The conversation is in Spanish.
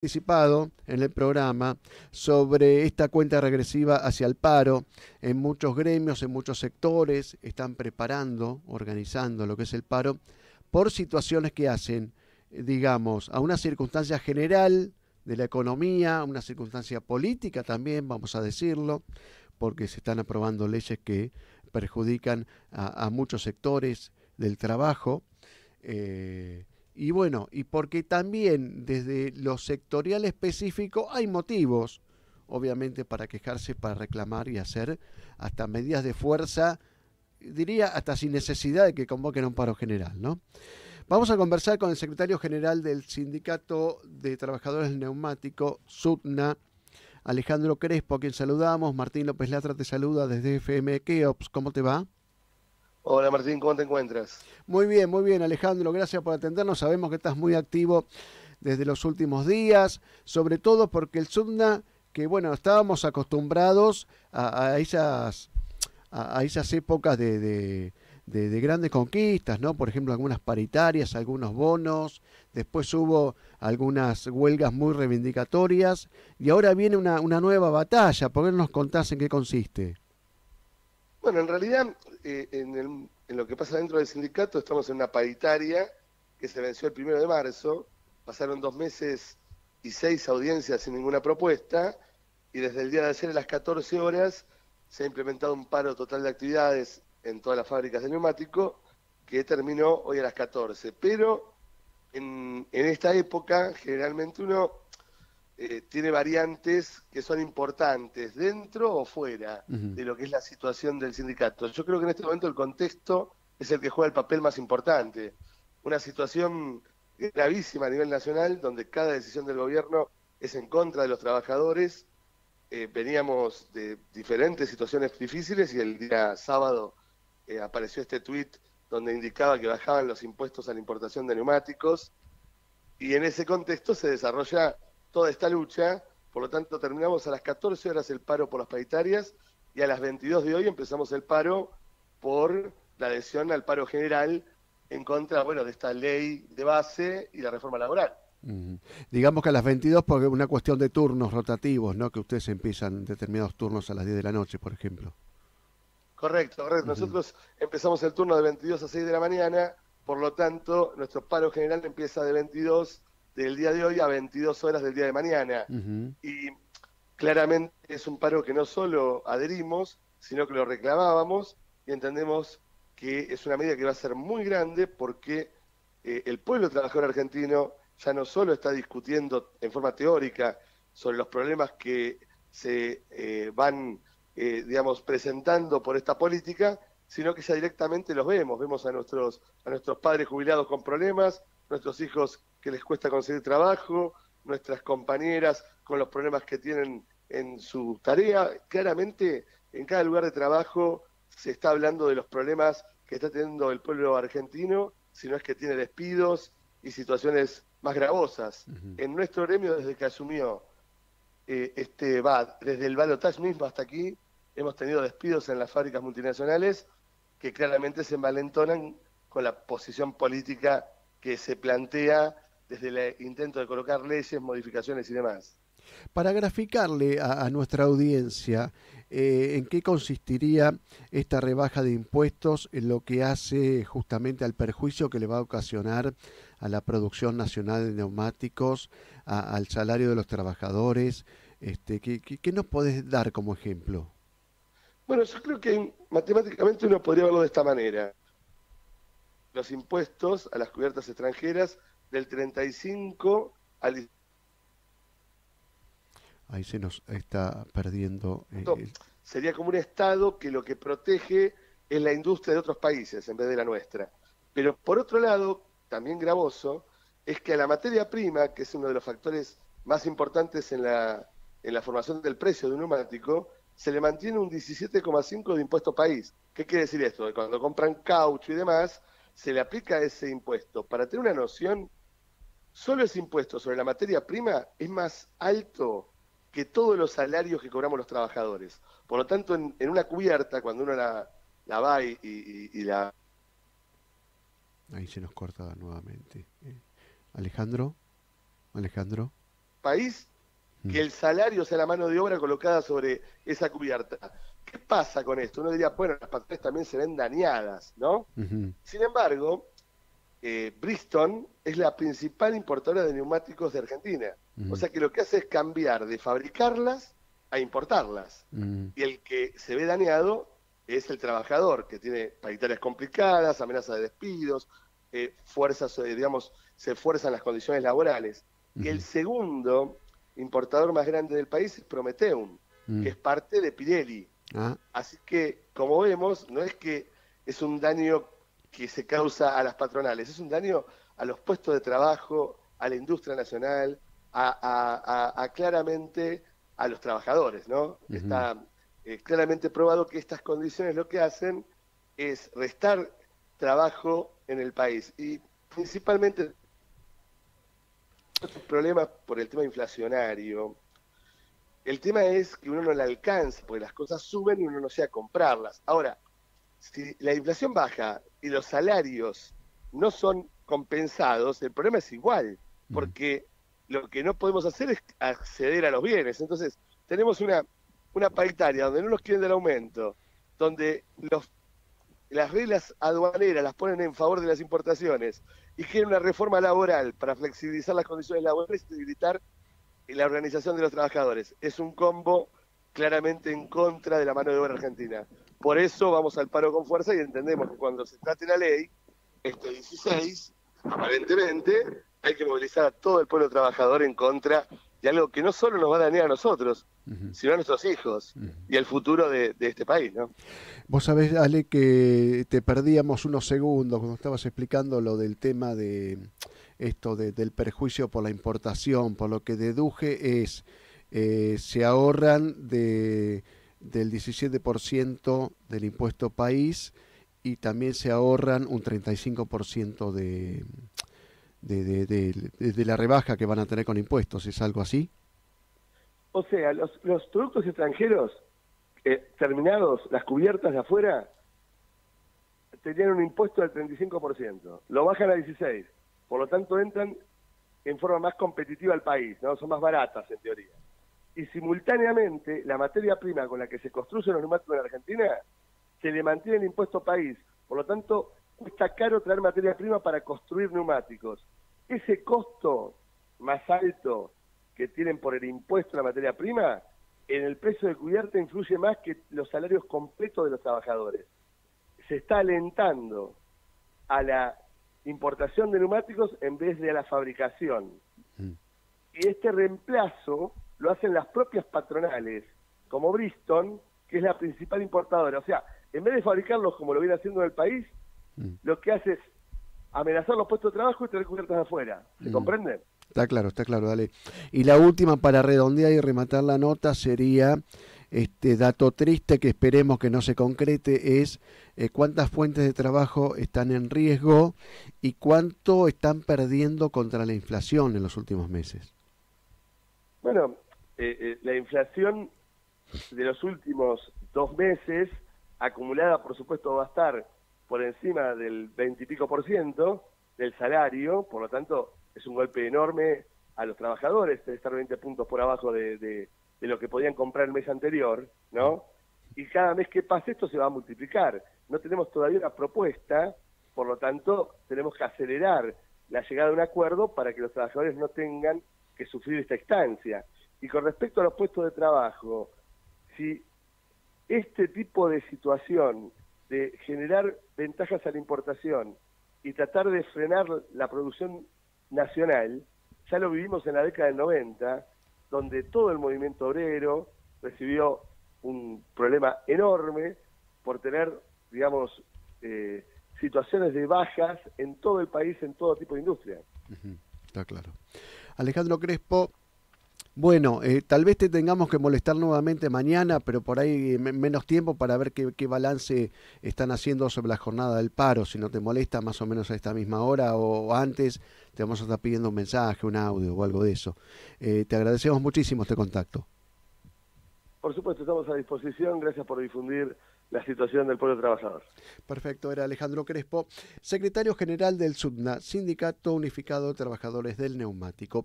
Participado en el programa sobre esta cuenta regresiva hacia el paro. En muchos gremios, en muchos sectores, están preparando, organizando lo que es el paro por situaciones que hacen, digamos, a una circunstancia general de la economía, a una circunstancia política también, vamos a decirlo, porque se están aprobando leyes que perjudican a muchos sectores del trabajo. Y bueno, y porque también desde lo sectorial específico hay motivos, obviamente, para quejarse, para reclamar y hacer hasta medidas de fuerza, diría hasta sin necesidad de que convoquen un paro general, ¿no? Vamos a conversar con el secretario general del Sindicato de Trabajadores del Neumático, SUTNA, Alejandro Crespo, a quien saludamos. Martín López Latra te saluda desde FM Keops. ¿Cómo te va? Hola Martín, ¿cómo te encuentras? Muy bien, Alejandro, gracias por atendernos. Sabemos que estás muy activo desde los últimos días, sobre todo porque el SUTNA, que bueno, estábamos acostumbrados a esas épocas de grandes conquistas, ¿no? Por ejemplo, algunas paritarias, algunos bonos, después hubo algunas huelgas muy reivindicatorias y ahora viene una nueva batalla. ¿Por qué no nos contás en qué consiste? Bueno, en realidad, en lo que pasa dentro del sindicato, estamos en una paritaria que se venció el 1 de marzo. Pasaron 2 meses y 6 audiencias sin ninguna propuesta, y desde el día de ayer a las 14 horas se ha implementado un paro total de actividades en todas las fábricas de neumático que terminó hoy a las 14. Pero en esta época, generalmente uno tiene variantes que son importantes dentro o fuera Ujú. de lo que es la situación del sindicato. Yo creo que en este momento el contexto es el que juega el papel más importante. Una situación gravísima a nivel nacional, donde cada decisión del gobierno es en contra de los trabajadores. Veníamos de diferentes situaciones difíciles y el día sábado apareció este tuit donde indicaba que bajaban los impuestos a la importación de neumáticos, y en ese contexto se desarrolla toda esta lucha. Por lo tanto, terminamos a las 14 horas el paro por las paritarias, y a las 22 de hoy empezamos el paro por la adhesión al paro general en contra, bueno, de esta ley de base y la reforma laboral. Ujú. Digamos que a las 22 porque es una cuestión de turnos rotativos, ¿no? Que ustedes empiezan determinados turnos a las 10 de la noche, por ejemplo. Correcto, correcto. Ujú, Nosotros empezamos el turno de 22 a 6 de la mañana, por lo tanto, nuestro paro general empieza de 22 del día de hoy a 22 horas del día de mañana. ujú. Y claramente es un paro que no solo adherimos, sino que lo reclamábamos, y entendemos que es una medida que va a ser muy grande porque el pueblo trabajador argentino ya no solo está discutiendo en forma teórica sobre los problemas que se van, digamos, presentando por esta política, sino que ya directamente los vemos a nuestros padres jubilados con problemas, nuestros hijos que les cuesta conseguir trabajo, nuestras compañeras con los problemas que tienen en su tarea. Claramente, en cada lugar de trabajo se está hablando de los problemas que está teniendo el pueblo argentino, si no es que tiene despidos y situaciones más gravosas. Ujú. En nuestro gremio, desde que asumió desde el balotaje mismo hasta aquí, hemos tenido despidos en las fábricas multinacionales que claramente se envalentonan con la posición política que se plantea desde el intento de colocar leyes, modificaciones y demás. Para graficarle a nuestra audiencia en qué consistiría esta rebaja de impuestos en lo que hace justamente al perjuicio que le va a ocasionar a la producción nacional de neumáticos, al salario de los trabajadores, ¿qué nos podés dar como ejemplo? Bueno, yo creo que matemáticamente uno podría verlo de esta manera. Los impuestos a las cubiertas extranjeras del 35 al Ahí se nos está perdiendo. 18 sería como un Estado que lo que protege es la industria de otros países en vez de la nuestra. Pero por otro lado, también gravoso, es que a la materia prima, que es uno de los factores más importantes en la formación del precio de un neumático, se le mantiene un 17,5 de impuesto país. ¿Qué quiere decir esto? Que cuando compran caucho y demás, se le aplica ese impuesto. Para tener una noción, solo ese impuesto sobre la materia prima es más alto que todos los salarios que cobramos los trabajadores. Por lo tanto, en una cubierta, cuando uno la va y la... Ahí se nos corta nuevamente. Alejandro, Alejandro. país que el salario sea la mano de obra colocada sobre esa cubierta. ¿Qué pasa con esto? Uno diría, bueno, las patronales también se ven dañadas, ¿no? Sin embargo, Bridgestone es la principal importadora de neumáticos de Argentina. O sea que lo que hace es cambiar de fabricarlas a importarlas. Y el que se ve dañado es el trabajador, que tiene paritarias complicadas, amenazas de despidos, digamos, se fuerzan las condiciones laborales. Y el segundo importador más grande del país es Prometeum, que es parte de Pirelli. Así que, como vemos, no es que es un daño que se causa a las patronales, es un daño a los puestos de trabajo, a la industria nacional, claramente a los trabajadores, ¿no? Está claramente probado que estas condiciones lo que hacen es restar trabajo en el país y principalmente problemas por el tema inflacionario. El tema es que uno no le alcanza, porque las cosas suben y uno no sea comprarlas. Ahora, si la inflación baja y los salarios no son compensados, el problema es igual, porque lo que no podemos hacer es acceder a los bienes. Entonces, tenemos una paritaria donde no nos quieren dar aumento, donde las reglas aduaneras las ponen en favor de las importaciones y quieren una reforma laboral para flexibilizar las condiciones laborales y debilitar la organización de los trabajadores. Es un combo claramente en contra de la mano de obra argentina. Por eso vamos al paro con fuerza y entendemos que cuando se trate la ley, este 16, aparentemente hay que movilizar a todo el pueblo trabajador en contra de algo que no solo nos va a dañar a nosotros, sino a nuestros hijos y el futuro de este país, ¿no? Vos sabés, Ale, que te perdíamos unos segundos cuando estabas explicando lo del tema de esto del perjuicio por la importación. Por lo que deduje es, se ahorran del 17% del impuesto país y también se ahorran un 35% de la rebaja que van a tener con impuestos. ¿Es algo así? O sea, los productos extranjeros terminados, las cubiertas de afuera, tenían un impuesto del 35%. Lo bajan a 16%. Por lo tanto, entran en forma más competitiva al país, ¿no? Son más baratas, en teoría. Y simultáneamente, la materia prima con la que se construyen los neumáticos en Argentina, se le mantiene el impuesto país. Por lo tanto, cuesta caro traer materia prima para construir neumáticos. Ese costo más alto que tienen por el impuesto a la materia prima, en el precio de cubierta influye más que los salarios completos de los trabajadores. Se está alentando a la importación de neumáticos en vez de a la fabricación. Y este reemplazo lo hacen las propias patronales, como Bridgestone, que es la principal importadora. O sea, en vez de fabricarlos como lo viene haciendo en el país, lo que hace es amenazar los puestos de trabajo y tener cubiertas de afuera. ¿Se comprende? Está claro, dale. Y la última para redondear y rematar la nota sería, dato triste que esperemos que no se concrete, es cuántas fuentes de trabajo están en riesgo y cuánto están perdiendo contra la inflación en los últimos meses. Bueno, la inflación de los últimos 2 meses, acumulada por supuesto va a estar por encima del 20 y pico % del salario, por lo tanto es un golpe enorme a los trabajadores, de estar 20 puntos por abajo de lo que podían comprar el mes anterior, ¿no? Y cada mes que pase esto se va a multiplicar. No tenemos todavía una propuesta, por lo tanto tenemos que acelerar la llegada de un acuerdo para que los trabajadores no tengan que sufrir esta instancia. Y con respecto a los puestos de trabajo, si este tipo de situación de generar ventajas a la importación y tratar de frenar la producción nacional, ya lo vivimos en la década del 90, donde todo el movimiento obrero recibió un problema enorme por tener, digamos, situaciones de bajas en todo el país, en todo tipo de industria. Está claro. Alejandro Crespo, bueno, tal vez te tengamos que molestar nuevamente mañana, pero por ahí menos tiempo para ver qué balance están haciendo sobre la jornada del paro. Si no te molesta, más o menos a esta misma hora o antes, te vamos a estar pidiendo un mensaje, un audio o algo de eso. Te agradecemos muchísimo este contacto. Por supuesto, estamos a disposición. Gracias por difundir la situación del pueblo trabajador. Perfecto, era Alejandro Crespo, secretario general del SUTNA, Sindicato Unificado de Trabajadores del Neumático.